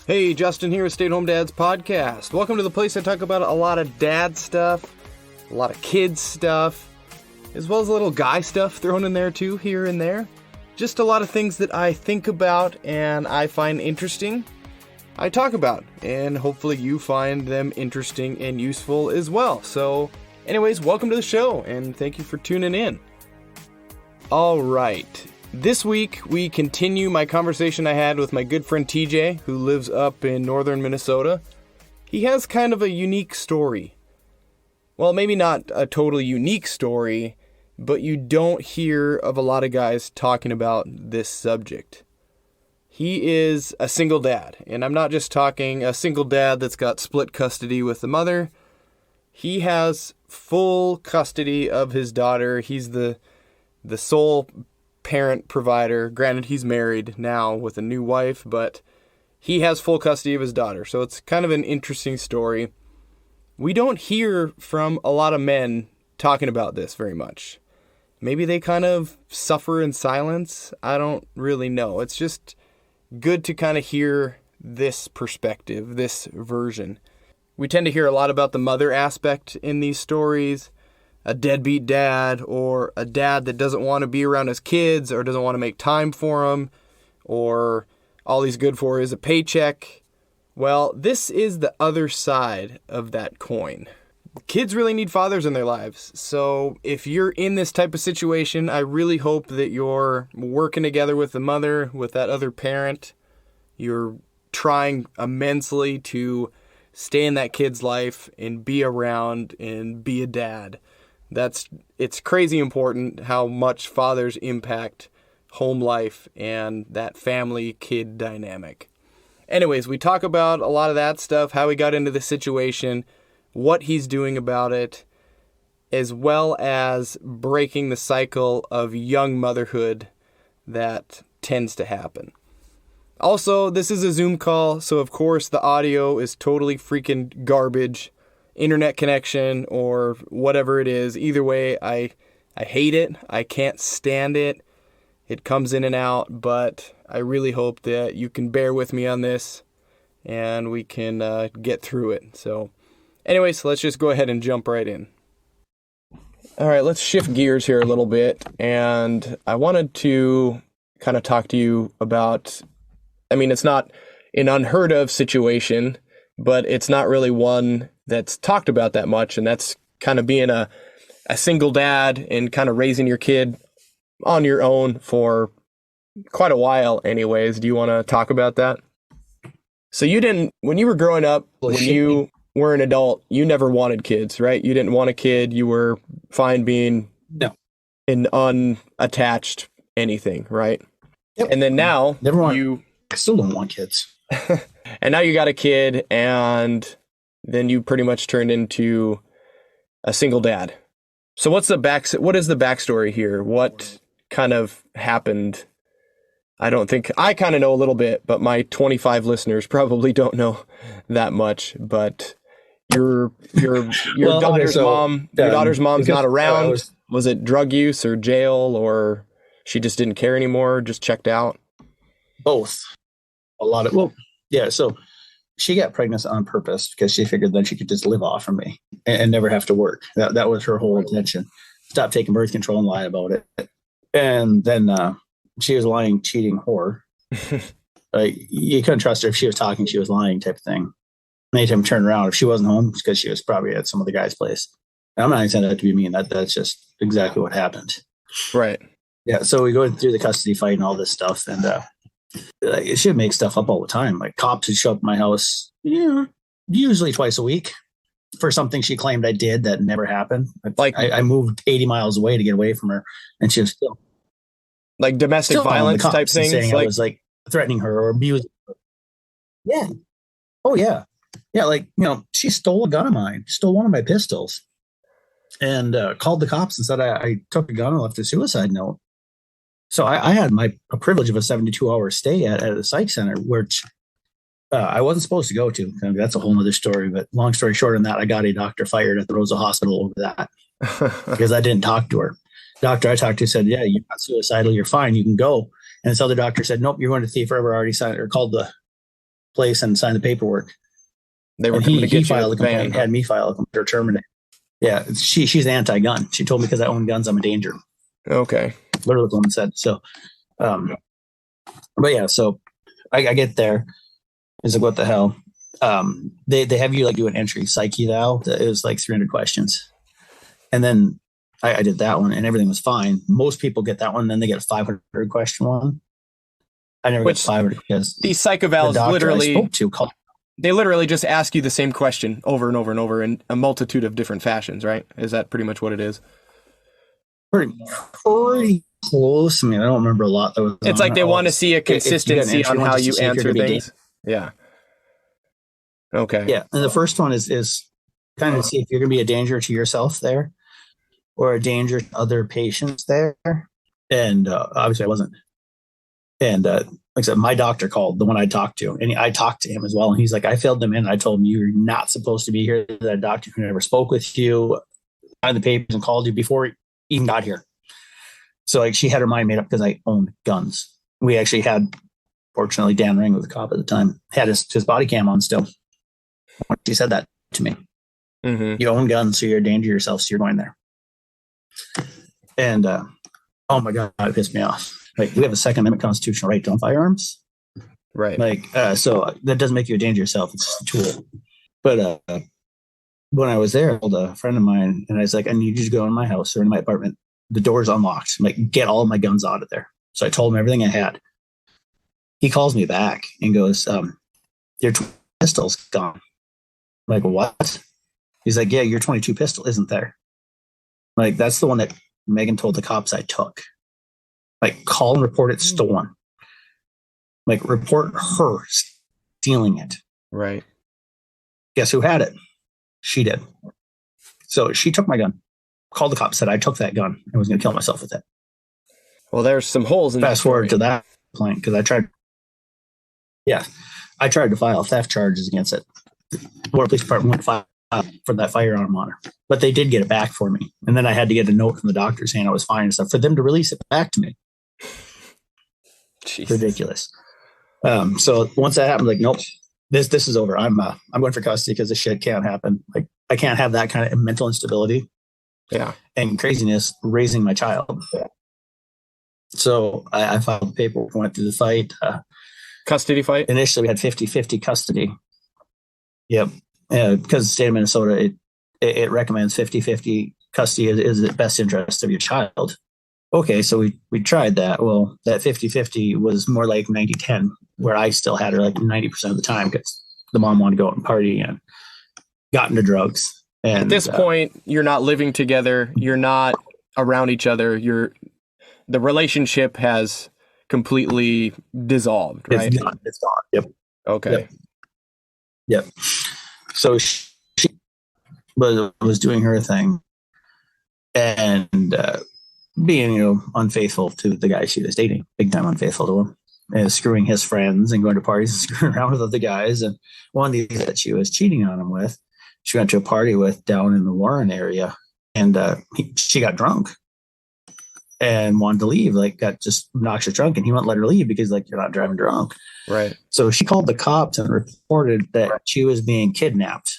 Hey, Justin here with Stay at Home Dads Podcast. Welcome to the place I talk about a lot of dad stuff, a lot of kids stuff, as well as a little guy stuff thrown in there too, here and there. Just a lot of things that I think about and I find interesting, I talk about, and hopefully you find them interesting and useful as well. So, anyways, welcome to the show, and thank you for tuning in. All right. This week, we continue my conversation I had with my good friend TJ, who lives up in northern Minnesota. He has kind of a unique story. Well, maybe not a totally unique story, but you don't hear of a lot of guys talking about this subject. He is a single dad, and I'm not just talking a single dad that's got split custody with the mother. He has full custody of his daughter. He's the sole parent provider. Granted, he's married now with a new wife, but he has full custody of his daughter. So it's kind of an interesting story. We don't hear from a lot of men talking about this very much. Maybe they kind of suffer in silence. I don't really know. It's just good to kind of hear this perspective, this version. We tend to hear a lot about the mother aspect in these stories. A deadbeat dad, or a dad that doesn't want to be around his kids or doesn't want to make time for them, or all he's good for is a paycheck. Well, this is the other side of that coin. Kids really need fathers in their lives. So if you're in this type of situation, I really hope that you're working together with the mother, with that other parent. You're trying immensely to stay in that kid's life and be around and be a dad. It's crazy important how much fathers impact home life and that family-kid dynamic. Anyways, we talk about a lot of that stuff, how he got into the situation, what he's doing about it, as well as breaking the cycle of young motherhood that tends to happen. Also, this is a Zoom call, so of course the audio is totally freaking garbage. Internet connection or whatever it is. Either way, I hate it. I can't stand it. It comes in and out, but I really hope that you can bear with me on this and we can get through it. So anyways, let's just go ahead and jump right in. All right, let's shift gears here a little bit. And I wanted to kind of talk to you about, it's not an unheard of situation, but it's not really one that's talked about that much, and that's kind of being a single dad and kind of raising your kid on your own for quite a while anyways. Do you want to talk about that? So when you were growing up, when you were an adult, you never wanted kids, right? You didn't want a kid. You were fine being an unattached anything, right? Yep. And then now I still don't want kids. And now you got a kid, and then you pretty much turned into a single dad. So what is the backstory here? What kind of happened? I don't think I kind of know a little bit, but my 25 listeners probably don't know that much. But your daughter's mom's not around. Was it drug use or jail, or she just didn't care anymore, just checked out? Both. So she got pregnant on purpose because she figured then she could just live off of me and never have to work. That was her whole intention. Stop taking birth control and lie about it. And then she was lying, cheating whore. You couldn't trust her. If she was talking, she was lying type of thing. Anytime turn around, if she wasn't home, it's because she was probably at some other guy's place. And I'm not even saying that to be mean. That's just exactly what happened. Right. Yeah. So we go through the custody fight and all this stuff. And she would make stuff up all the time. Like cops would show up at my house, usually twice a week for something she claimed I did that never happened. Like I moved 80 miles away to get away from her, and she was still like domestic violence type things. Saying I was like threatening her or abusing her. Yeah. Oh yeah. Yeah. She stole a gun of mine, stole one of my pistols, and called the cops and said I took a gun and left a suicide note. So I had a privilege of a 72-hour stay at a psych center, which I wasn't supposed to go to. That's a whole nother story. But long story short on that, I got a doctor fired at the Rosa Hospital over that because I didn't talk to her. Doctor I talked to said, yeah, you're not suicidal. You're fine. You can go. And this other doctor said, nope, you're going to Thief River. Already signed or called the place and sign the paperwork. They were and coming to he get you filed a the van, complaint, had me file a complaint or terminate. Yeah, she's anti-gun. She told me because I own guns, I'm a danger. Okay. Literally what the woman said. So, but yeah, so I get there. It's like, what the hell? They have you like do an entry psyche eval. It was like 300 questions. And then I did that one and everything was fine. Most people get that one, then they get a 500 question one. I never got 500 because these psych evals literally I spoke to called. They literally just ask you the same question over and over and over in a multitude of different fashions, right? Is that pretty much what it is? Pretty close. I mean, I don't remember a lot. It's like they want to see a consistency on how you answer things. Yeah. Okay. Yeah. And the first one is kind of see if you're going to be a danger to yourself there or a danger to other patients there. And obviously I wasn't. And like I said, my doctor called, the one I talked to, and I talked to him as well. And he's like, I filled them in. I told him you're not supposed to be here. That doctor who never spoke with you, signed the papers and called you before he even got here. So like she had her mind made up because I owned guns. We actually had, fortunately, Dan Ring was a cop at the time, had his body cam on still. She said that to me. Mm-hmm. You own guns, so you're a danger to yourself, so you're going there. And oh my God, it pissed me off. Like, we have a Second Amendment constitutional right to own firearms. Right. Like, so that doesn't make you a danger to yourself. It's just a tool. But when I was there, I told a friend of mine, and I was like, I need you to go in my house or in my apartment. The door's unlocked. I'm like, get all of my guns out of there. So I told him everything I had. He calls me back and goes, your pistol's gone. I'm like, what? He's like, yeah, your 22 pistol isn't there. Like, that's the one that Megan told the cops I took. Like, call and report it stolen. Like, report her stealing it. Right. Guess who had it? She did. So she took my gun, called the cops, said I took that gun and was going to kill myself with it. Well, there's some holes in Fast forward to that point, because I tried to file theft charges against it. Florida Police Department went file for that firearm on her, but they did get it back for me. And then I had to get a note from the doctor saying I was fine and stuff for them to release it back to me. Jeez. Ridiculous. So once that happened, like, nope, this is over. I'm going for custody because this shit can't happen. Like, I can't have that kind of mental instability. Yeah. And craziness raising my child. So I filed the paperwork, went through the fight. Custody fight? Initially, we had 50-50 custody. Yep. Because the state of Minnesota, it recommends 50-50 custody is the best interest of your child. Okay, so we tried that. Well, that 50-50 was more like 90-10, where I still had her like 90% of the time because the mom wanted to go out and party and got into drugs. And at this point, you're not living together. You're not around each other. The relationship has completely dissolved, right? It's gone. Yep. Okay. Yep. So she was doing her thing and being, unfaithful to the guy she was dating, big time unfaithful to him, and screwing his friends and going to parties and screwing around with other guys. And one of these that she was cheating on him with, she went to a party with down in the Warren area, and she got drunk and wanted to leave, like got just obnoxious drunk, and he wouldn't let her leave because like, you're not driving drunk. Right. So she called the cops and reported that she was being kidnapped,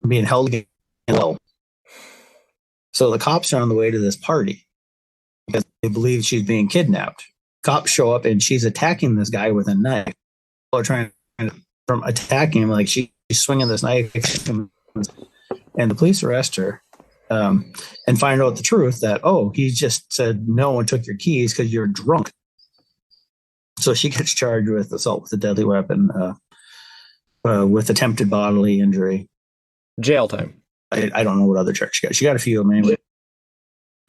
being held against her will. So the cops are on the way to this party because they believe she's being kidnapped. Cops show up and she's attacking this guy with a knife. People are trying from attacking him, like she's swinging this knife, and the police arrest her. And find out the truth that, he just said no and took your keys because you're drunk. So she gets charged with assault with a deadly weapon, with attempted bodily injury. Jail time. I don't know what other charge she got. She got a few of them anyway.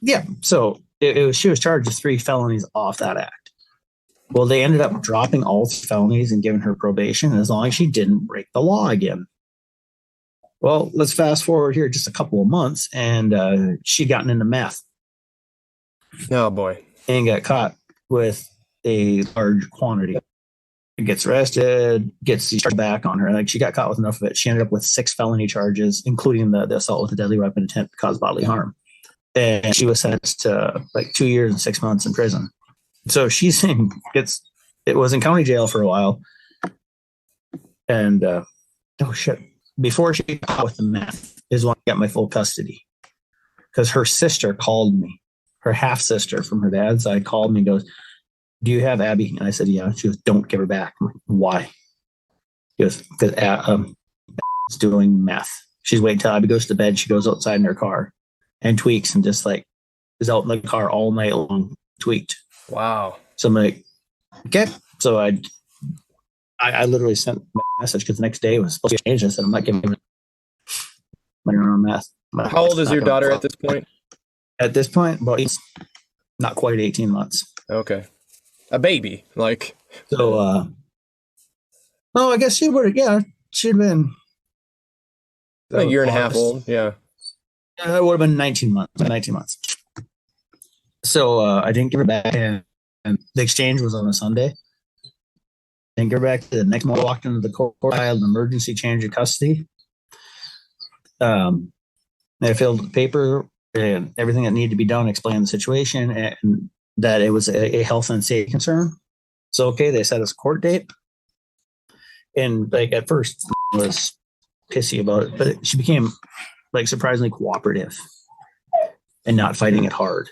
Yeah. So she was charged with 3 felonies off that act. Well, they ended up dropping all 3 felonies and giving her probation as long as she didn't break the law again. Well, let's fast forward here just a couple of months, and she'd gotten into meth. Oh, boy. And got caught with a large quantity. Gets arrested, gets the charge back on her. Like, she got caught with enough of it. She ended up with 6 felony charges, including the assault with a deadly weapon, intent to cause bodily harm. And she was sentenced to like 2 years and 6 months in prison. So she's it was in county jail for a while. And oh shit! Before she got caught with the meth is when I got my full custody, because her sister called me, her half sister from her dad's side called me and goes, "Do you have Abby?" And I said, "Yeah." She goes, "Don't give her back." I'm like, "Why?" She goes, "Because it's doing meth. She's waiting till Abby goes to bed. She goes outside in her car and tweaks and just like is out in the car all night long, tweaked." Wow. So I'm like, okay. So I literally sent my message because the next day was supposed to change. I said, "I'm not giving her money on meth." How old is your daughter at this point? At this point, about not quite 18 months. Okay. A baby, like. So, I guess she'd been A year and a half old, yeah. It would have been 19 months. So I didn't give her back, and the exchange was on a Sunday. Didn't give her back. The next morning, I walked into the court, filed an emergency change of custody. I filled the paper and everything that needed to be done, explained the situation, and that it was a health and safety concern. So, okay, they set us a court date. And like at first was pissy about it, but she became like surprisingly cooperative and not fighting it hard.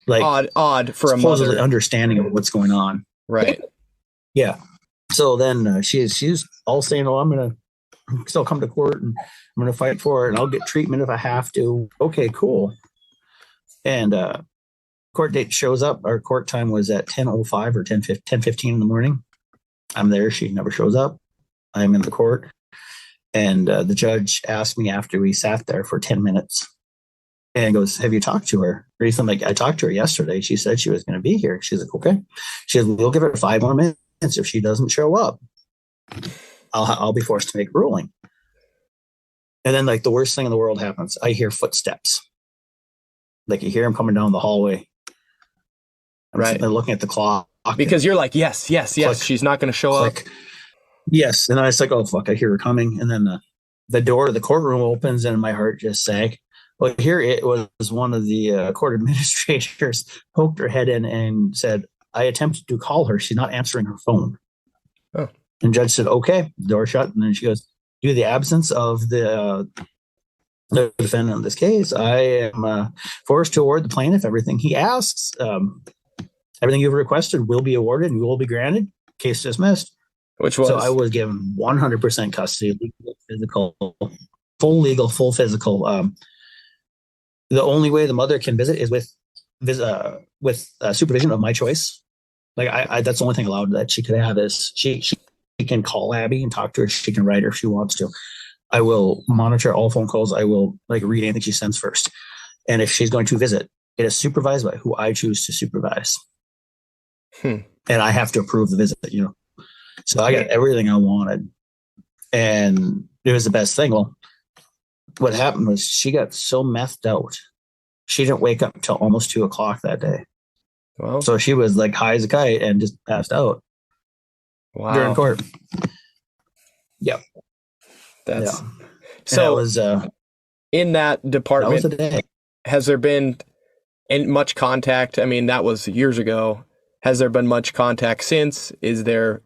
Like odd for a supposedly mother. Understanding of what's going on. Right. Yeah. So then she's all saying, "Oh, I'm going to still come to court and I'm going to fight for it and I'll get treatment if I have to." Okay, cool. And court date shows up. Our court time was at 10:05 or 10:15 in the morning. I'm there. She never shows up. I'm in the court. And the judge asked me after we sat there for 10 minutes and goes, "Have you talked to her?" Or something like, "I talked to her yesterday. She said she was going to be here." She's like, "Okay." She says, "We'll give her 5 more minutes. If she doesn't show up, I'll be forced to make a ruling." And then like the worst thing in the world happens. I hear footsteps. Like you hear him coming down the hallway. I'm right. sitting there looking at the clock. Because you're like, yes. Click. She's not going to show up. Yes. And I was like, oh, fuck, I hear her coming. And then the door of the courtroom opens and my heart just sank. Well, here it was one of the court administrators poked her head in and said, "I attempted to call her. She's not answering her phone." Oh. And judge said, "Okay." Door shut. And then she goes, "Due to the absence of the defendant in this case, I am forced to award the plaintiff everything he asks. Everything you've requested will be awarded and will be granted. Case dismissed." Which was? So I was given 100% custody, legal, physical, full legal, full physical. The only way the mother can visit is with supervision of my choice. Like I that's the only thing allowed that she could have is she can call Abby and talk to her. She can write her if she wants to. I will monitor all phone calls. I will like read anything she sends first. And if she's going to visit, it is supervised by who I choose to supervise. And I have to approve the visit, So I got everything I wanted. And it was the best thing. Well, what happened was she got so methed out. She didn't wake up until almost 2:00 that day. Wow. So she was like high as a kite and just passed out. Wow. During court. Yep. That's so that was in that department. That was a day. Has there been much contact? I mean, that was years ago. Has there been much contact since? Is there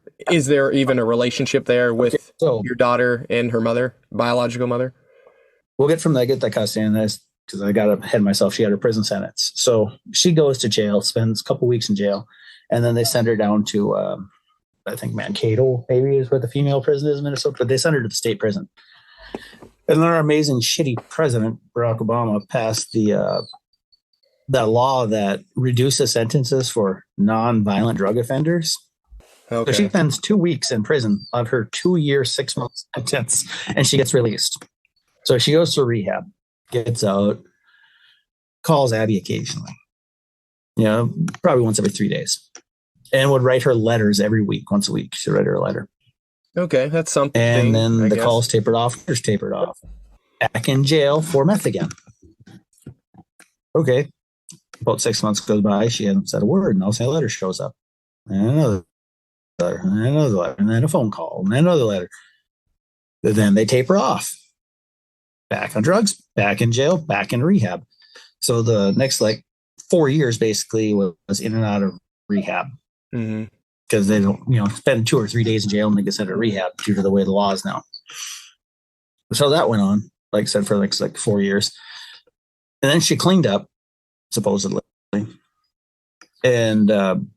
even a relationship there with your daughter and her mother, biological mother? We'll get that custody in this because I got ahead of myself. She had her prison sentence. So she goes to jail, spends a couple weeks in jail, and then they send her down to, I think Mankato maybe is where the female prison is in Minnesota, but they send her to the state prison. And then our amazing shitty president, Barack Obama, passed that law that reduces sentences for non-violent drug offenders. Okay. So she spends 2 weeks in prison of her 2-year, 6-month sentence, and she gets released. So she goes to rehab, gets out, calls Abby occasionally, probably once every 3 days, and would write her letters every week, once a week. She'd write her a letter. Okay, that's something. And then the calls tapered off, just tapered off. Back in jail for meth again. Okay. About 6 months goes by, she hasn't said a word, and all of a sudden a letter shows up. And another letter, and another letter, and then a phone call, and then another letter. But then they taper off. Back on drugs, back in jail, back in rehab. So the next 4 years basically was in and out of rehab. Mm-hmm. because they don't, spend 2 or 3 days in jail and they get sent to rehab due to the way the law is now. So that went on, like I said, for like 4 years. And then she cleaned up, supposedly. And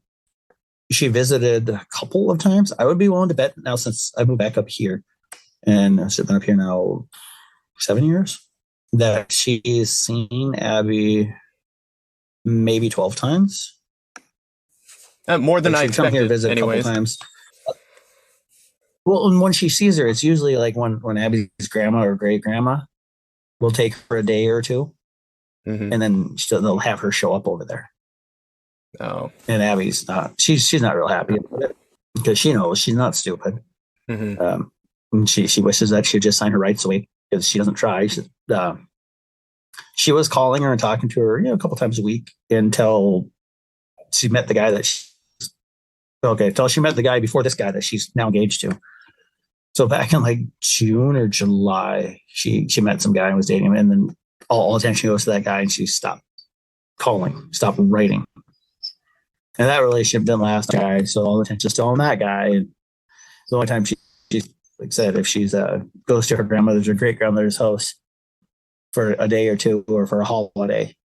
she visited a couple of times. I would be willing to bet now, since I moved back up here, and I've been up here now 7 years, that she's seen Abby maybe 12 times. More than I expected, come here, visit anyways. A couple times. Well, and when she sees her, it's usually like when Abby's grandma or great grandma will take her a day or two, and then they'll have her show up over there. Oh, and Abby's not. She's not real happy about it, because she knows she's not stupid. And she wishes that she'd just sign her rights away, because she doesn't try. She was calling her and talking to her, a couple times a week, until she met the guy until she met the guy before this guy that she's now engaged to. So back in like June or July, she met some guy and was dating him, and then all attention goes to that guy, and she stopped calling, stopped writing. And that relationship didn't last, guy. So all the attention's still on that guy. And the only time she like I said, if she's goes to her grandmother's or great grandmother's house for a day or two, or for a holiday,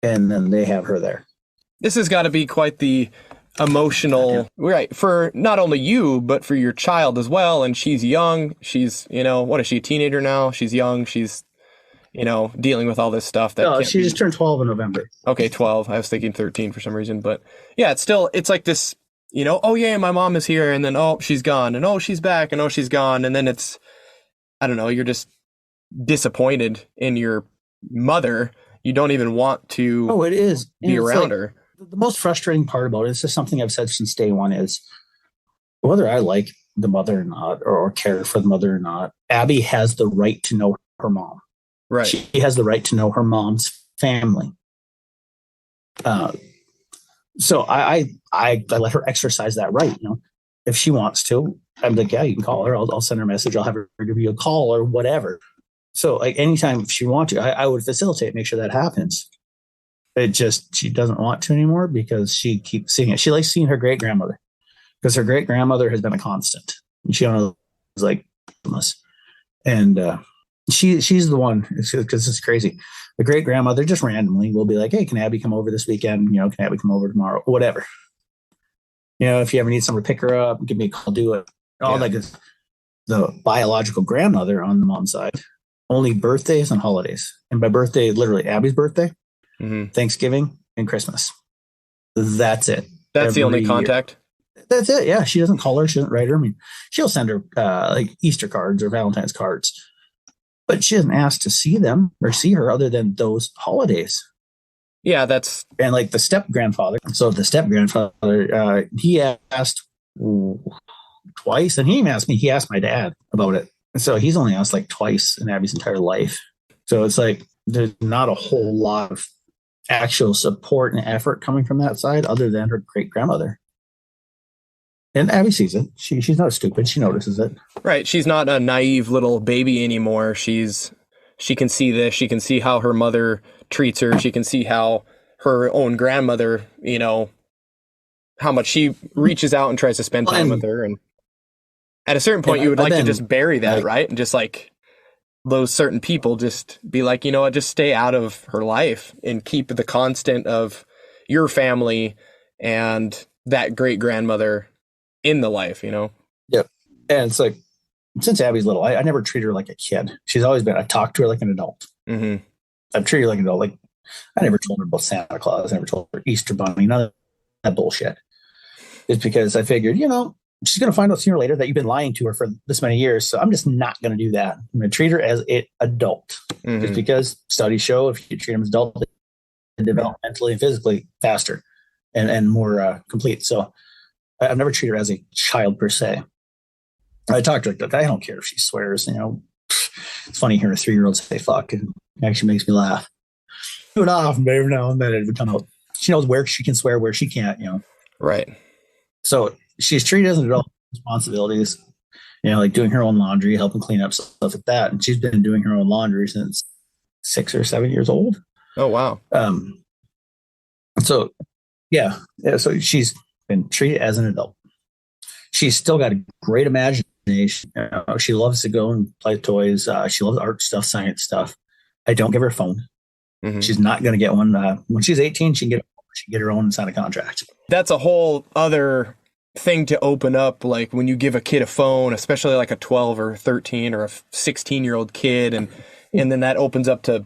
and then they have her there. This has got to be quite the emotional, right, for not only you, but for your child as well. And she's young. She's, what is she, a teenager now? She's young. She's, dealing with all this stuff. She just turned 12 in November. Okay, 12. I was thinking 13 for some reason. But yeah, it's like this, oh yeah, my mom is here. And then, oh, she's gone. And oh, she's back. And oh, she's gone. And then it's, I don't know, you're just disappointed in your mother. You don't even want to it is. be around her. The most frustrating part about it, it's just something I've said since day one, is whether I like the mother or not, or care for the mother or not, Abby has the right to know her mom. Right. She has the right to know her mom's family. So I let her exercise that right. If she wants to, I'm like, yeah, you can call her. I'll send her a message. I'll have her give you a call or whatever. So like anytime she wants to, I would facilitate, make sure that happens. She doesn't want to anymore, because she keeps seeing it. She likes seeing her great grandmother, because her great grandmother has been a constant. And she is like, and she's the one, because it's crazy. The great grandmother just randomly will be like, hey, can Abby come over this weekend? Can Abby come over tomorrow? Whatever. If you ever need someone to pick her up, give me a call, do it. All that good. The biological grandmother on the mom's side, only birthdays and holidays. And by birthday, literally Abby's birthday, Thanksgiving, and Christmas. That's it. That's the only contact? That's it. Yeah. She doesn't call her. She doesn't write her. I mean, she'll send her like Easter cards or Valentine's cards, but she doesn't ask to see them or see her other than those holidays. Yeah, that's... And like the step-grandfather. So the step-grandfather, he asked twice, and he even asked me. He asked my dad about it. And so he's only asked like twice in Abby's entire life. So it's like there's not a whole lot of actual support and effort coming from that side other than her great-grandmother. And Abby sees it. She's not stupid. She notices it. Right. She's not a naive little baby anymore. She can see this. She can see how her mother treats her. She can see how her own grandmother, how much she reaches out and tries to spend time with her. And at a certain point, you would like to just bury that, right? And just like those certain people just be like, just stay out of her life and keep the constant of your family and that great grandmother in the life, Yep. And it's like, since Abby's little, I never treat her like a kid. She's always been, I talk to her like an adult. I've treated her like an adult. Like, I never told her about Santa Claus. I never told her Easter Bunny. None of that bullshit. It's because I figured, she's going to find out sooner or later that you've been lying to her for this many years. So I'm just not going to do that. I'm going to treat her as an adult. Just because studies show if you treat them as adult, they develop mentally and physically faster and more complete. So I've never treated her as a child per se. I talk to her like, I don't care if she swears, It's funny hearing a 3-year-old say fuck, and it actually makes me laugh. Do it often, but every now and then it would come out. She knows where she can swear, where she can't, Right. So she's treated as an adult, responsibilities, like doing her own laundry, helping clean up, stuff like that. And she's been doing her own laundry since 6 or 7 years old. Oh, wow. So, yeah. So she's and treat it as an adult. She's still got a great imagination. She loves to go and play toys. She loves art stuff, science stuff. I don't give her a phone. Mm-hmm. She's not going to get one. When she's 18, she can get her own and sign a contract. That's a whole other thing to open up. Like when you give a kid a phone, especially like a 12 or 13 or a 16-year-old kid, and then that opens up to,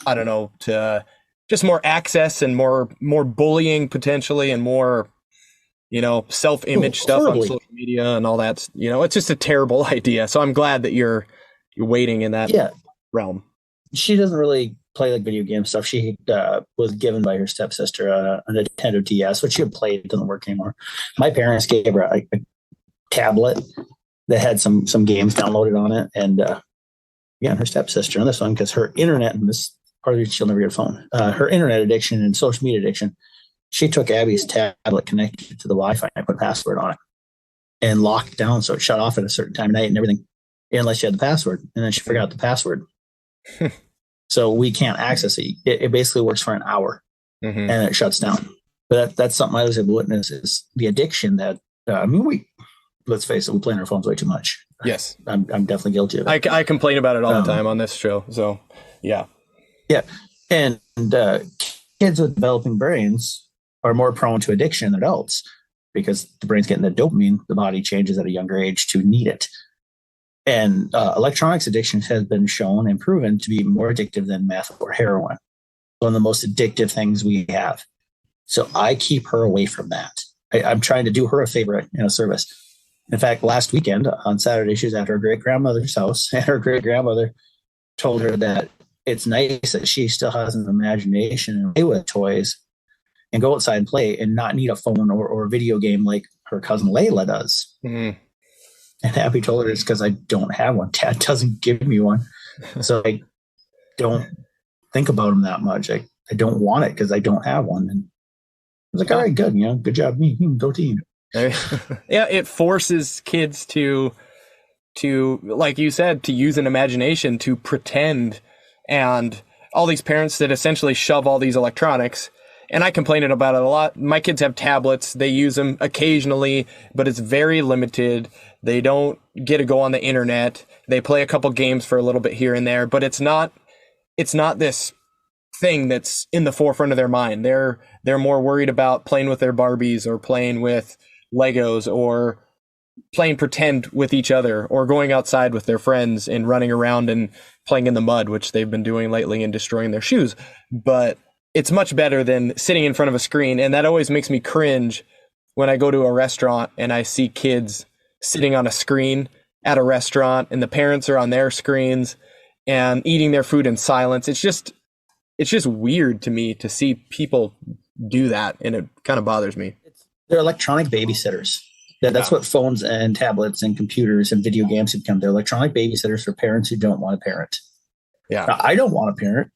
I don't know, to just more access and more bullying potentially, and more, self-image stuff on social media and all that. It's just a terrible idea. So I'm glad that you're waiting in that realm. She doesn't really play like video game stuff. She was given by her stepsister a Nintendo DS, which she had played. It doesn't work anymore. My parents gave her a tablet that had some games downloaded on it, and her stepsister on this one, because her internet, and this part of she'll never get a phone. Her internet addiction and social media addiction. She took Abby's tablet, connected it to the Wi-Fi, and put a password on it, and locked it down so it shut off at a certain time of night and everything, unless she had the password. And then she forgot the password. So we can't access it. It basically works for an hour, and it shuts down. But that's something I was able to witness, is the addiction that, let's face it, we play on our phones way too much. Yes. I'm definitely guilty of it. I complain about it all the time on this show. So, yeah. Yeah. And kids with developing brains are more prone to addiction than adults, because the brain's getting the dopamine. The body changes at a younger age to need it. And electronics addiction has been shown and proven to be more addictive than meth or heroin. One of the most addictive things we have. So I keep her away from that. I'm trying to do her a favor, service. In fact, last weekend on Saturday, she was at her great-grandmother's house, and her great-grandmother told her that it's nice that she still has an imagination and play with toys and go outside and play and not need a phone or a video game like her cousin Layla does. Mm-hmm. And Abby told her it's because I don't have one. Dad doesn't give me one. So I don't think about him that much. I don't want it because I don't have one. And I was like, all right, good. Good job, me. Go team. Yeah, it forces kids to, like you said, to use an imagination, to pretend. And all these parents that essentially shove all these electronics, and I complain about it a lot. My kids have tablets. They use them occasionally, but it's very limited. They don't get to go on the internet. They play a couple games for a little bit here and there, but it's not this thing that's in the forefront of their mind. They're more worried about playing with their Barbies, or playing with Legos, or playing pretend with each other, or going outside with their friends and running around and playing in the mud, which they've been doing lately, and destroying their shoes. But it's much better than sitting in front of a screen. And that always makes me cringe when I go to a restaurant and I see kids sitting on a screen at a restaurant, and the parents are on their screens and eating their food in silence. It's just weird to me to see people do that, and it kind of bothers me. They're electronic babysitters. That's what phones and tablets and computers and video games have become. They're electronic babysitters for parents who don't want a parent. Yeah. Now, I don't want a parent,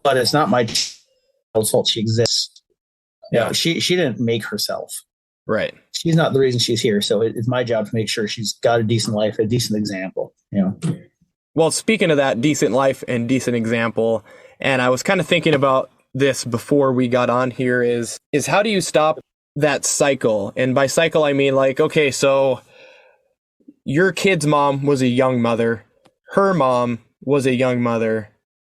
but it's not my child's fault. She exists. Yeah. She didn't make herself. Right. She's not the reason she's here. So it's my job to make sure she's got a decent life, a decent example. Well, speaking of that decent life and decent example, and I was kind of thinking about this before we got on here, is how do you stop that cycle? And by cycle, I mean, like, okay, so your kid's mom was a young mother. Her mom was a young mother.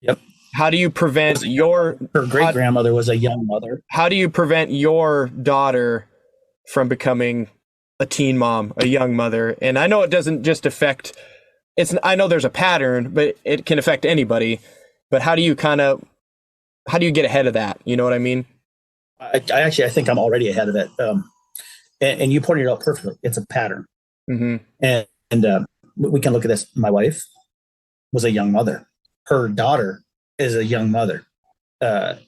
Yep. How do you prevent her great-grandmother was a young mother. How do you prevent your daughter from becoming a teen mom, a young mother? And I know it doesn't just affect, I know there's a pattern, but it can affect anybody. But how do you get ahead of that? You know what I mean? I think I'm already ahead of it. And you pointed it out perfectly. It's a pattern. Mm-hmm. And we can look at this. My wife was a young mother. Her daughter is a young mother. And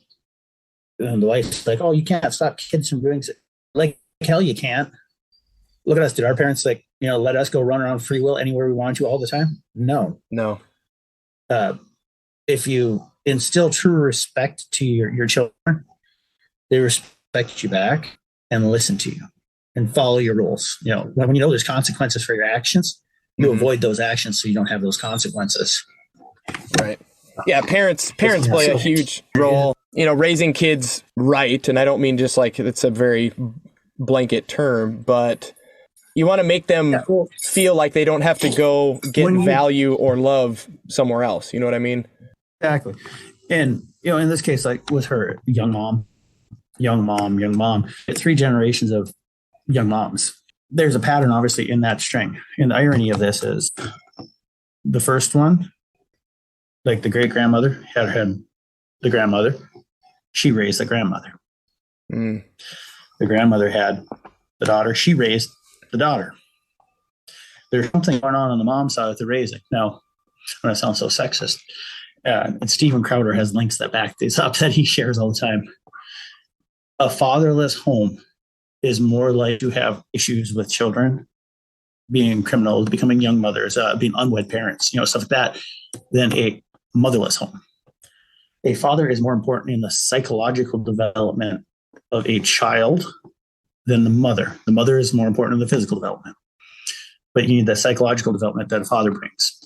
the wife's like, oh, you can't stop kids from doing so. Like, hell, you can't. Look at us. Did our parents let us go run around free will anywhere we want to all the time? No. If you instill true respect to your children, they respect you back and listen to you and follow your rules. When there's consequences for your actions, you avoid those actions so you don't have those consequences. Right. Yeah, parents play a huge role, raising kids right. And I don't mean just like it's a very blanket term, but you want to make them feel like they don't have to go get value or love somewhere else. You know what I mean? Exactly. And, in this case, like with her young mom, 3 generations of young moms. There's a pattern, obviously, in that string. And the irony of this is the first one, like the great-grandmother had the grandmother. She raised the grandmother. The grandmother had the daughter. She raised the daughter. There's something going on the mom's side with the raising. Now, I'm going to sound so sexist. And Stephen Crowder has links that back this up that he shares all the time. A fatherless home is more likely to have issues with children being criminals, becoming young mothers, being unwed parents, stuff like that, than a motherless home. A father is more important in the psychological development of a child than the mother. The mother is more important in the physical development. But you need the psychological development that a father brings.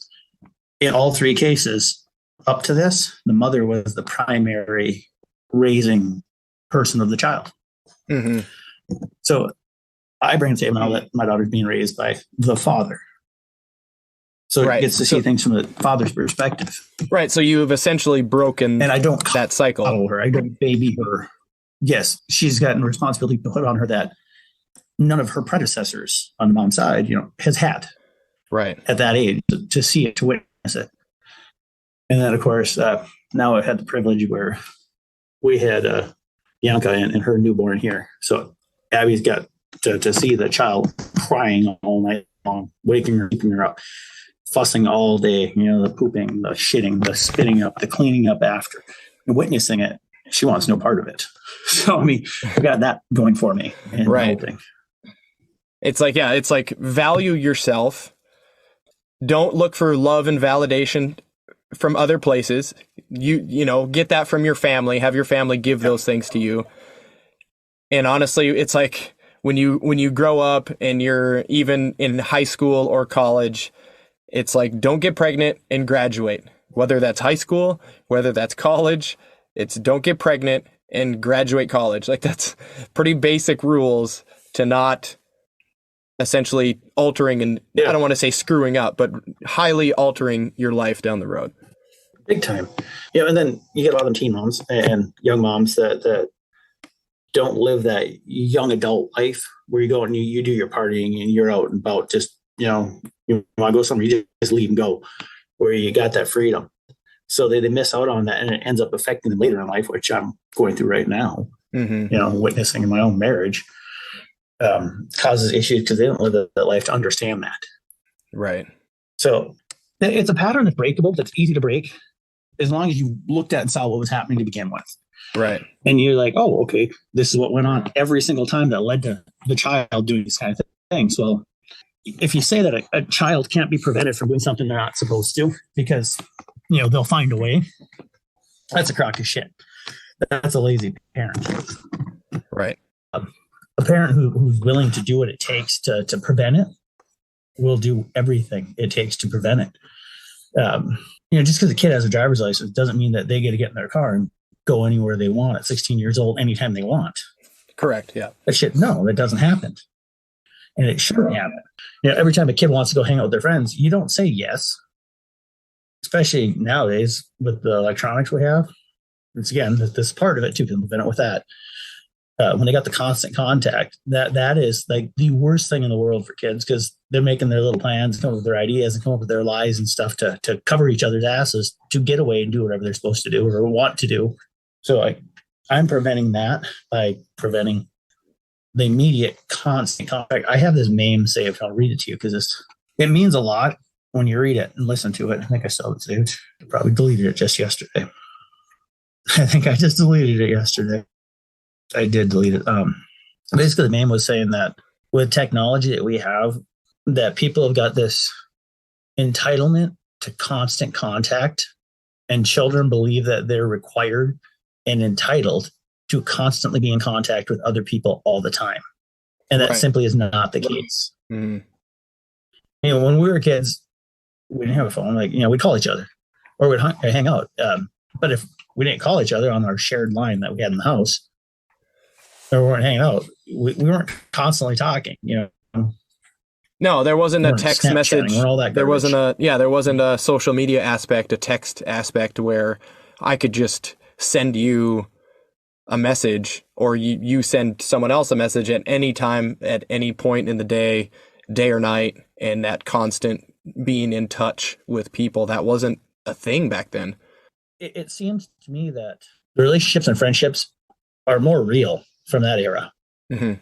In all 3 cases, up to this, the mother was the primary raising person of the child. Mm-hmm. So I bring to the table now that my daughter's being raised by the father. So it gets to see things from the father's perspective. Right. So you have essentially broken and I don't that cycle. Coddle her. I don't baby her. Yes, she's gotten a responsibility put on her that none of her predecessors on the mom's side, has had. Right. At that age to see it, to witness it. And then, of course, now I've had the privilege where we had Bianca and her newborn here. So Abby's got to see the child crying all night long, waking her, keeping her up, fussing all day, the pooping, the shitting, the spitting up, the cleaning up after, and witnessing it. She wants no part of it. So, I got that going for me. Right. It's like value yourself. Don't look for love and validation from other places. You get that from your family, have your family give those things to you. And honestly, it's like when you grow up and you're even in high school or college, it's like, don't get pregnant and graduate. Whether that's high school, whether that's college, it's don't get pregnant and graduate college. Like, that's pretty basic rules to not essentially altering and I don't want to say screwing up, but highly altering your life down the road. Big time. And then you get a lot of teen moms and young moms that don't live that young adult life where you go and you do your partying and you're out and about, just, you want to go somewhere, you just leave and go, where you got that freedom. So they miss out on that, and it ends up affecting them later in life, which I'm going through right now, witnessing in my own marriage. Causes issues because they don't live that life to understand that. Right. So it's a pattern that's breakable, that's easy to break, as long as you looked at and saw what was happening to begin with. Right. And you're like, oh, okay, this is what went on every single time that led to the child doing these kind of things. Well, if you say that a child can't be prevented from doing something they're not supposed to because, they'll find a way, that's a crock of shit. That's a lazy parent. Right. A parent who's willing to do what it takes to prevent it will do everything it takes to prevent it. Just because a kid has a driver's license doesn't mean that they get to get in their car and go anywhere they want at 16 years old, anytime they want. Correct. Yeah. That doesn't happen. And it shouldn't happen. Every time a kid wants to go hang out with their friends, you don't say yes, especially nowadays with the electronics we have. It's again, this part of it too, people been with that. When they got the constant contact, that is like the worst thing in the world for kids, because they're making their little plans, come up with their ideas, and come up with their lies and stuff to cover each other's asses to get away and do whatever they're supposed to do or want to do. So I'm preventing that by preventing the immediate constant contact. I have this meme saved. I'll read it to you because it means a lot when you read it and listen to it. I think I still have it saved. I probably deleted it just yesterday. I think I just deleted it yesterday. I did delete it. Basically, the meme was saying that with technology that we have, that people have got this entitlement to constant contact, and children believe that they're required and entitled to constantly be in contact with other people all the time. And that simply is not the case. Mm-hmm. When we were kids, we didn't have a phone. We'd call each other or we'd hang out. But if we didn't call each other on our shared line that we had in the house, or we weren't hanging out, we weren't constantly talking, No, there wasn't a text message. There wasn't a social media aspect, a text aspect where I could just send you a message, or you send someone else a message at any time, at any point in the day or night, and that constant being in touch with people. That wasn't a thing back then. It seems to me that the relationships and friendships are more real from that era than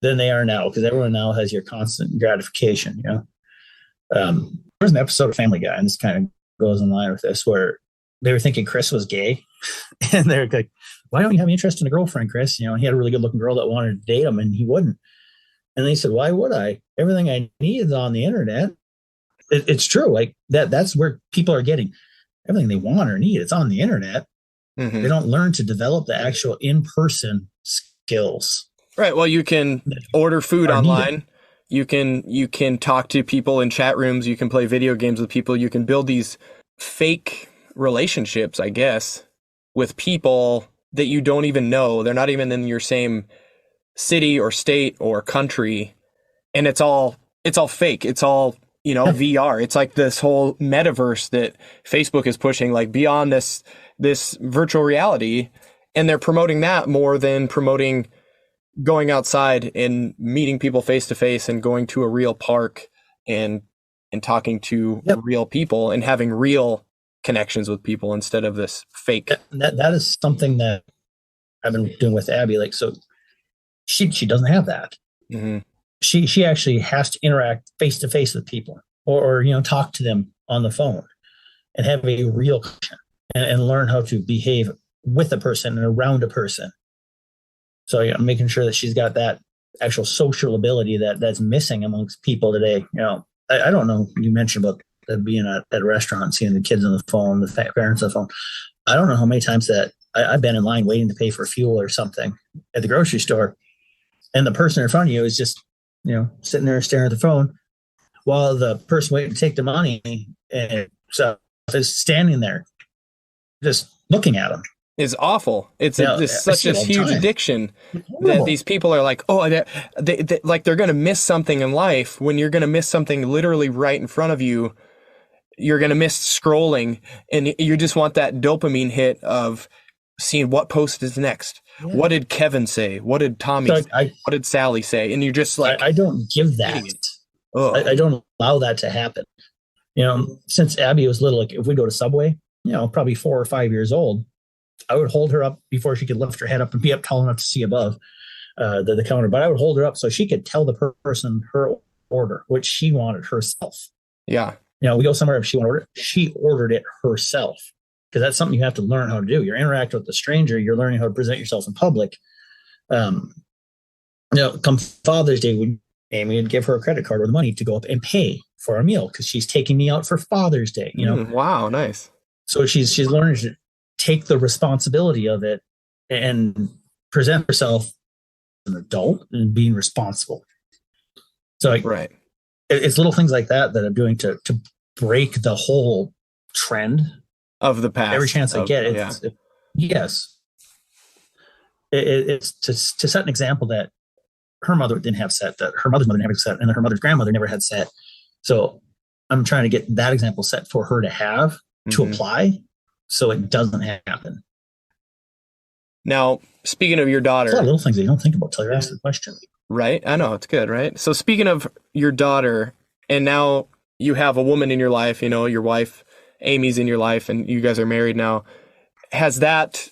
they are now, because everyone now has your constant gratification. There's an episode of Family Guy, and this kind of goes in line with this, where they were thinking Chris was gay, and they're like, "Why don't you have any interest in a girlfriend, Chris?" He had a really good looking girl that wanted to date him, and he wouldn't. And they said, "Why would I? Everything I need is on the internet." It's true. Like that's where people are getting everything they want or need. It's on the internet. They don't learn to develop the actual in-person skills. Right. Well, you can order food online. You can talk to people in chat rooms. You can play video games with people. You can build these fake relationships, I guess, with people that you don't even know. They're not even in your same city or state or country. And it's all fake. It's all, VR. It's like this whole metaverse that Facebook is pushing, like beyond this virtual reality. And they're promoting that more than promoting going outside and meeting people face to face and going to a real park and talking to real people and having real connections with people instead of this fake. That is something that I've been doing with Abby. Like, so she doesn't have that. She actually has to interact face to face with people or talk to them on the phone and have a real connection and learn how to behave with a person and around a person. So I'm making sure that she's got that actual social ability that's missing amongst people today. I don't know. You mentioned about being at a restaurant, seeing the kids on the phone, the parents on the phone. I don't know how many times that I've been in line waiting to pay for fuel or something at the grocery store, and the person in front of you is just sitting there staring at the phone while the person waiting to take the money and so is standing there just looking at them. Is awful. It's such a huge addiction that these people are like, they like they're going to miss something in life when you're going to miss something literally right in front of you. You're going to miss scrolling, and you just want that dopamine hit of seeing what post is next. Yeah. What did Kevin say? What did Tommy say? What did Sally say? And you're just like, I don't give that. I don't allow that to happen. Since Abby was little, like if we go to Subway, probably 4 or 5 years old, I would hold her up before she could lift her head up and be up tall enough to see above the counter. But I would hold her up so she could tell the person her order, which she wanted herself. Yeah. We go somewhere, if she wanted to order it, she ordered it herself, because that's something you have to learn how to do. You're interacting with a stranger. You're learning how to present yourself in public. Come Father's Day, Amy would give her a credit card or the money to go up and pay for a meal because she's taking me out for Father's Day. Wow, nice. So she's learning to take the responsibility of it and present herself as an adult and being responsible. So right. It's little things like that I'm doing to break the whole trend of the past. Every chance I get, yes. It's to set an example that her mother didn't have set, that her mother's mother never had set, and that her mother's grandmother never had set. So I'm trying to get that example set for her to have, to apply, so it doesn't happen. Now, speaking of your daughter, there's a lot of little things that you don't think about till you're asked the question. Right? I know, it's good, right? So speaking of your daughter, and now you have a woman in your life, your wife, Amy's in your life, and you guys are married now. Has that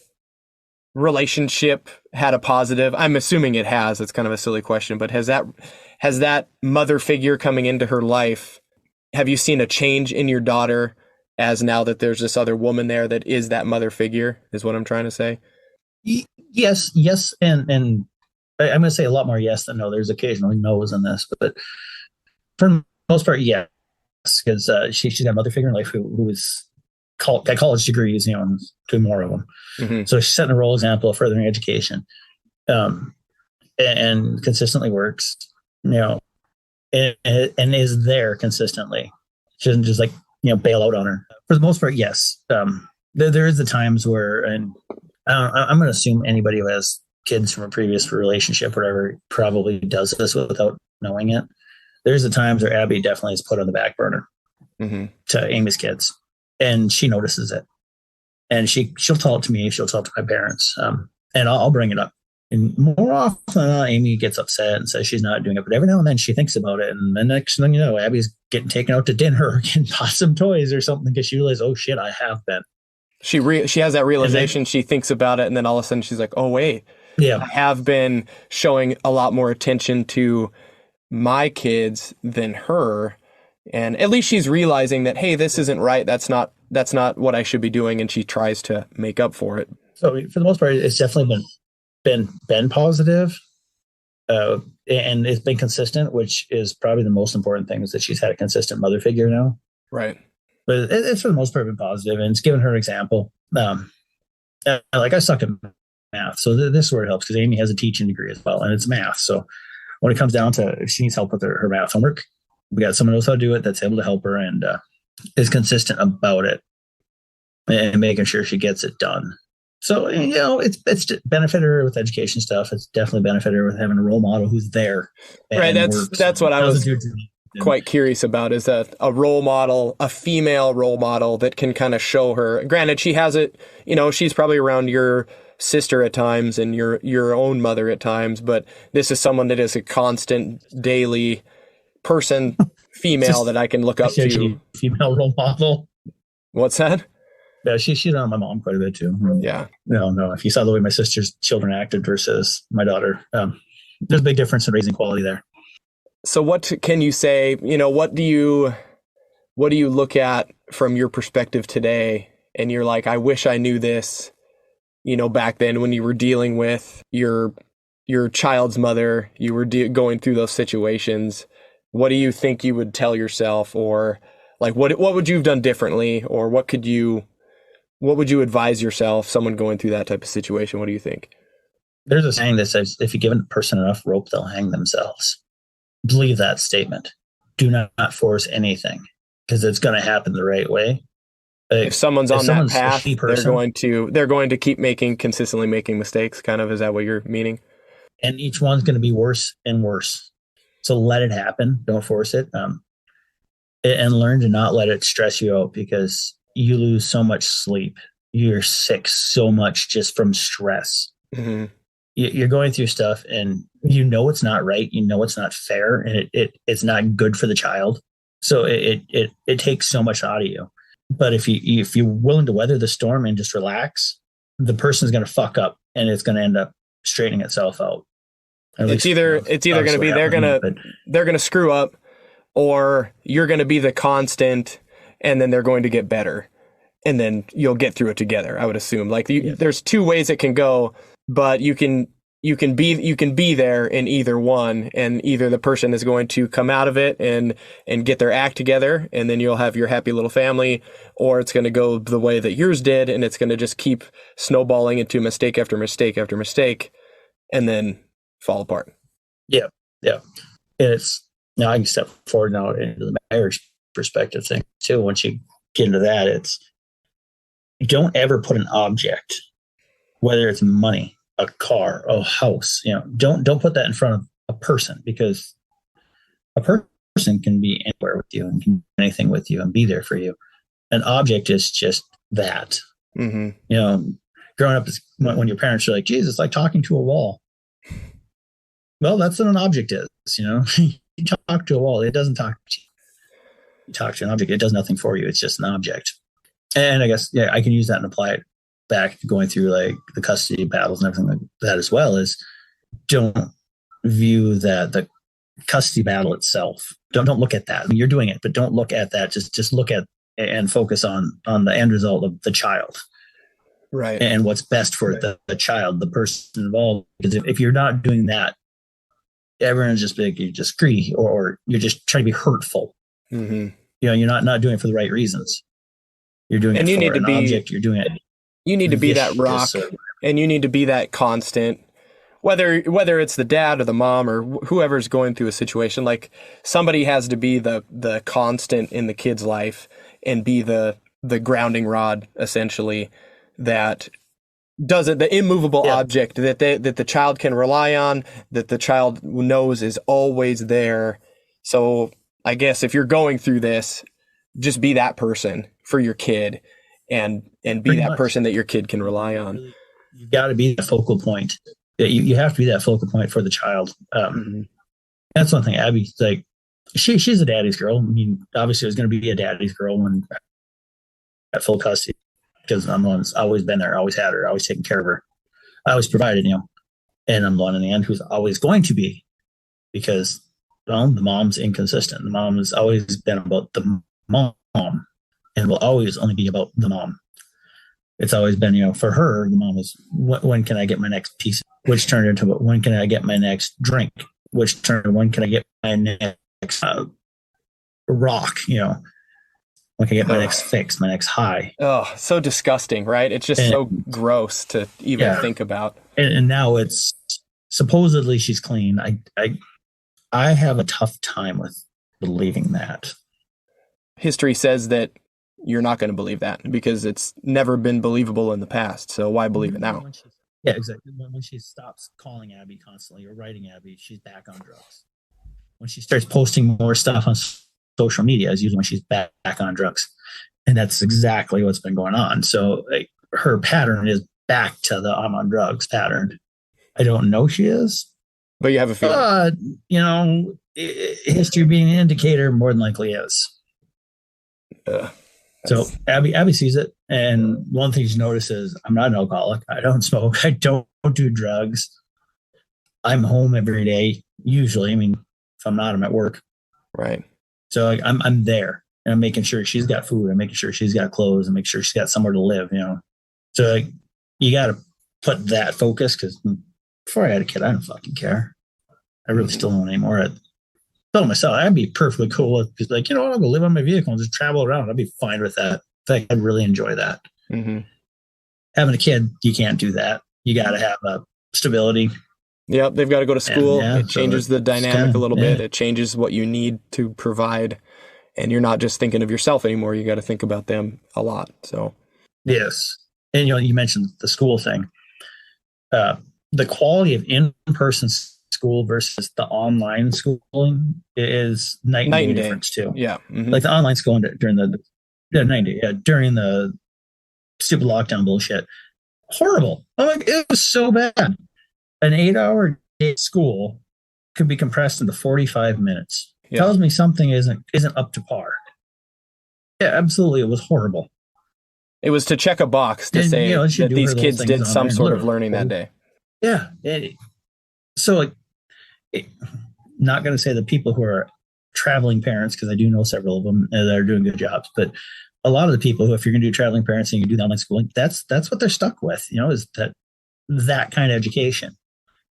relationship had a positive? I'm assuming it has. It's kind of a silly question, but has that mother figure coming into her life, have you seen a change in your daughter as now that there's this other woman there that is that mother figure, is what I'm trying to say? Yes, and I'm going to say a lot more yes than no. There's occasionally no's in this, but for the most part, yes, because she's got a mother figure in life who is got college degrees, and 2 more of them. So she's setting a role example of furthering education, and consistently works, and is there consistently. She doesn't just bail out on her. For the most part, yes. There is the times where, and I'm going to assume anybody who has kids from a previous relationship, whatever, probably does this without knowing it. There's the times where Abby definitely is put on the back burner to Amy's kids, and she notices it, and she'll tell it to me. She'll tell it to my parents, and I'll bring it up. And more often than not, Amy gets upset and says she's not doing it. But every now and then she thinks about it. And the next thing you know, Abby's getting taken out to dinner or getting bought some toys or something because she realizes, oh shit, I have been. She has that realization. She thinks about it. And then all of a sudden she's like, oh, wait, I have been showing a lot more attention to my kids than her. And at least she's realizing that, hey, this isn't right. That's not what I should be doing. And she tries to make up for it. So for the most part, it's definitely been positive, and it's been consistent, which is probably the most important thing, is that she's had a consistent mother figure now. Right. But it's for the most part been positive, and it's given her an example. Like I suck at math, so this is where it helps, because Amy has a teaching degree as well, and it's math. So when it comes down to if she needs help with her math homework, we got someone who knows how to do it that's able to help her and is consistent about it and making sure she gets it done. So, it's benefited her with education stuff. It's definitely benefited her with having a role model who's there. Right. That's what I was quite curious about, is that a role model, a female role model that can kind of show her. Granted, she has it, she's probably around your sister at times and your own mother at times, but this is someone that is a constant daily person, female that I can look up to. Female role model. What's that? Yeah, she's on my mom quite a bit too. Yeah. No. If you saw the way my sister's children acted versus my daughter, there's a big difference in raising quality there. So what can you say, what do you look at from your perspective today? And you're like, I wish I knew this, back then when you were dealing with your child's mother, you were going through those situations. What do you think you would tell yourself, or like, what would you have done differently, or what would you advise yourself, someone going through that type of situation? What do you think? There's a saying that says, if you give a person enough rope, they'll hang themselves. Believe that statement. Do not force anything, because it's going to happen the right way. If someone's on that path, they're going to keep consistently making mistakes. Kind of, is that what you're meaning? And each one's going to be worse and worse. So let it happen. Don't force it. And learn to not let it stress you out, because you lose so much sleep. You're sick so much just from stress. Mm-hmm. You're going through stuff and it's not right. It's not fair, and it's not good for the child. So it takes so much out of you. But if you're willing to weather the storm and just relax, the person's going to fuck up, and it's going to end up straightening itself out. It's either going to be they're going to screw up, or you're going to be the constant, and then they're going to get better, and then you'll get through it together. I would assume, there's two ways it can go, but you can be there in either one, and either the person is going to come out of it and get their act together, and then you'll have your happy little family, or it's going to go the way that yours did, and it's going to just keep snowballing into mistake after mistake after mistake, and then fall apart. Yeah. And it's, now I can step forward now into the marriage perspective thing too. Once you get into that, it's, don't ever put an object, whether it's money, a car, a house, don't put that in front of a person, because a person can be anywhere with you and can do anything with you and be there for you. An object is just that. Mm-hmm. Growing up, when your parents are like, geez, it's like talking to a wall. Well, that's what an object is. You talk to a wall. It doesn't talk to you. You talk to an object. It does nothing for you. It's just an object. And I guess, I can use that and apply it back to going through like the custody battles and everything like that as well. Is don't view that the custody battle itself. Don't look at that. I mean, you're doing it, but don't look at that. Just look at and focus on the end result of the child. Right. And what's best for the child, the person involved. Because if you're not doing that, everyone's just big, you're just greedy, or you're just trying to be hurtful. Mm-hmm. You're not doing it for the right reasons. You're doing it for an object. You're doing it. You need to be that rock, and you need to be that constant, whether it's the dad or the mom or whoever's going through a situation. Like, somebody has to be the constant in the kid's life and be the grounding rod, essentially, that does it, the immovable Yeah. object that the child can rely on, that the child knows is always there. So I guess if you're going through this, just be that person for your kid, and be Pretty that much. person that your kid can rely on. Really, you've got to be the focal point. You have to be that focal point for the child. That's one thing. Abby's like, she's a daddy's girl. I mean, obviously, it was going to be a daddy's girl when at full custody, because I'm the one that's always been there, always had her, always taken care of her, I always provided, and I'm the one in the end who's always going to be, because, well, the mom's inconsistent. The mom has always been about the mom and will always only be about the mom. It's always been, for her, the mom was, when can I get my next piece? Which turned into, when can I get my next drink? Which turned, when can I get my next rock? When can I get my next fix, my next high? Oh, so disgusting, right? It's just so gross to even think about. And now it's supposedly she's clean. I have a tough time with believing that. History says that you're not going to believe that because it's never been believable in the past. So why believe it now? Yeah, exactly. When she stops calling Abby constantly or writing Abby, she's back on drugs. When she starts posting more stuff on social media, is usually when she's back on drugs. And that's exactly what's been going on. So her pattern is back to the I'm on drugs pattern. I don't know she is. But you have a feeling. History being an indicator more than likely is. So Abby sees it, and one thing she notices: I'm not an alcoholic. I don't smoke. I don't do drugs. I'm home every day. Usually, I mean, if I'm not, I'm at work. Right. So I'm there, and I'm making sure she's got food. I'm making sure she's got clothes, and make sure she's got somewhere to live. So you got to put that focus, because before I had a kid, I didn't fucking care. I really still don't anymore. I told myself I'd be perfectly cool with, because I'll go live on my vehicle and just travel around. I'd be fine with that. In fact, I'd really enjoy that. Mm-hmm. Having a kid, you can't do that. You got to have a stability. Yep, they've got to go to school. It changes the dynamic a little bit. It changes what you need to provide, and you're not just thinking of yourself anymore. You got to think about them a lot. So yes, and you mentioned the school thing. The quality of in-person school versus the online schooling is night and day difference too. Yeah, mm-hmm. Like the online schooling during during the stupid lockdown bullshit, horrible. It was so bad. An 8-hour day at school could be compressed into 45 minutes. Yeah. Tells me something isn't up to par. Yeah, absolutely, it was horrible. It was to check a box to say that these kids did some sort of learning that day. Yeah. Not going to say the people who are traveling parents, because I do know several of them that are doing good jobs, but a lot of the people who, if you're going to do traveling parenting and you do the online schooling, that's what they're stuck with, is that kind of education.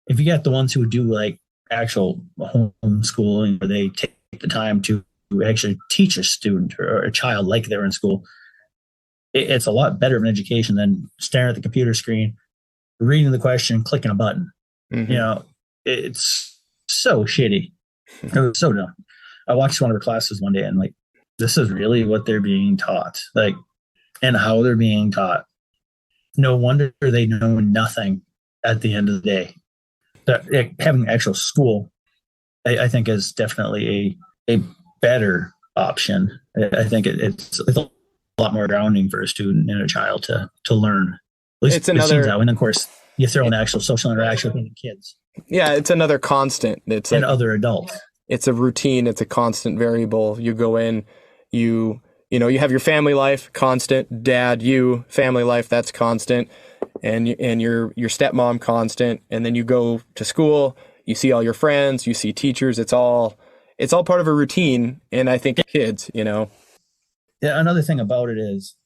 If you got the ones who do like actual homeschooling, where they take the time to actually teach a student or a child like they're in school, it's a lot better of an education than staring at the computer screen, reading the question, clicking a button. Mm-hmm. It's so shitty. It was so dumb. I watched one of her classes one day, and this is really what they're being taught, and how they're being taught. No wonder they know nothing at the end of the day. Having actual school, I think, is definitely a better option. I think it's a lot more grounding for a student and a child to learn. At least it's another. And of course, you throw in actual social interaction with the kids. Yeah, it's another constant. It's and other adults. It's a routine. It's a constant variable. You go in, you have your family life, constant. Dad, family life, that's constant. And your stepmom, constant. And then you go to school, you see all your friends, you see teachers. It's all part of a routine. And I think kids, Yeah, another thing about it is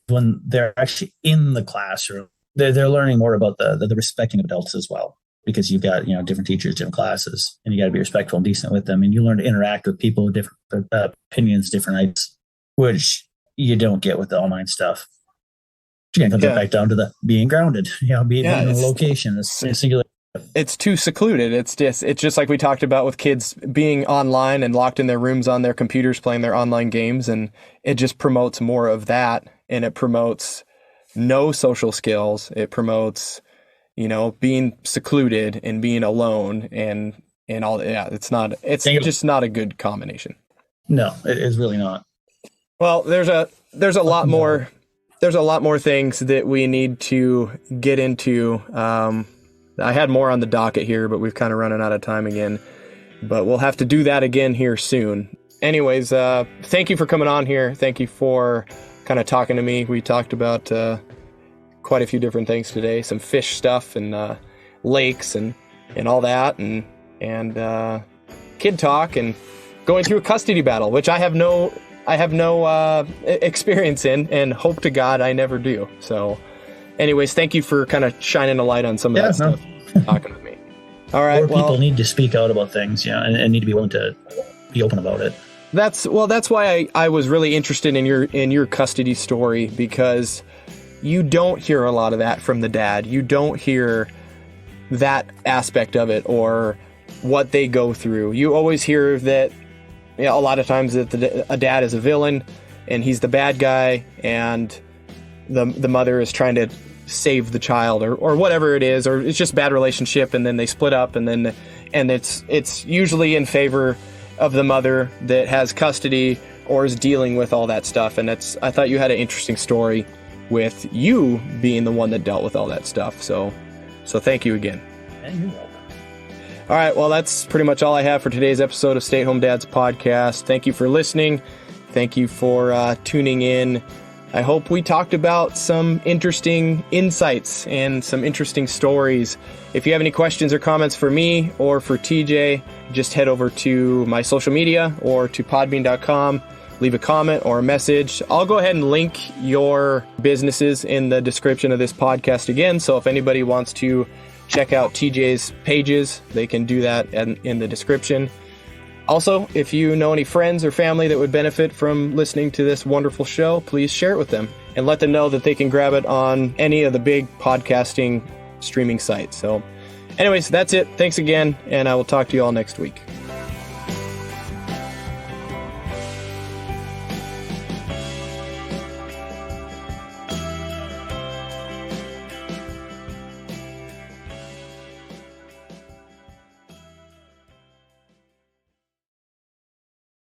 when they're actually in the classroom, they're learning more about the respecting of adults as well. Because you've got, different teachers, different classes, and you got to be respectful and decent with them. And you learn to interact with people with different opinions, different ideas, which you don't get with the online stuff. Again, comes back down to the being grounded, being in a location, a singular. It's too secluded. It's just like we talked about with kids being online and locked in their rooms on their computers playing their online games, and it just promotes more of that, and it promotes no social skills. It promotes, being secluded and being alone and all. Yeah, it's just not a good combination. No, it is really not. Well, there's a lot more. There's a lot more things that we need to get into. I had more on the docket here, but we've kind of running out of time again. But we'll have to do that again here soon. Anyways, thank you for coming on here. Thank you for kind of talking to me. We talked about quite a few different things today, some fish stuff and lakes and all that, and kid talk and going through a custody battle, which I have no experience in, and hope to God I never do. So anyways, thank you for kind of shining a light on some of that stuff, talking with me. All right. More people need to speak out about things, and need to be willing to be open about it. That's why I was really interested in your custody story, because you don't hear a lot of that from the dad. You don't hear that aspect of it or what they go through. You always hear that, a lot of times that a dad is a villain and he's the bad guy, and the mother is trying to save the child or whatever it is, or it's just bad relationship, and then they split up, and it's usually in favor of the mother that has custody or is dealing with all that stuff. And I thought you had an interesting story with you being the one that dealt with all that stuff. So thank you again. Yeah, you're welcome. All right, well, that's pretty much all I have for today's episode of Stay at Home Dads Podcast. Thank you for listening. Thank you for tuning in. I hope we talked about some interesting insights and some interesting stories. If you have any questions or comments for me or for TJ, just head over to my social media or to podbean.com. Leave a comment or a message. I'll go ahead and link your businesses in the description of this podcast again. So if anybody wants to check out TJ's pages, they can do that in the description. Also, if you know any friends or family that would benefit from listening to this wonderful show, please share it with them and let them know that they can grab it on any of the big podcasting streaming sites. So anyways, that's it. Thanks again, and I will talk to you all next week.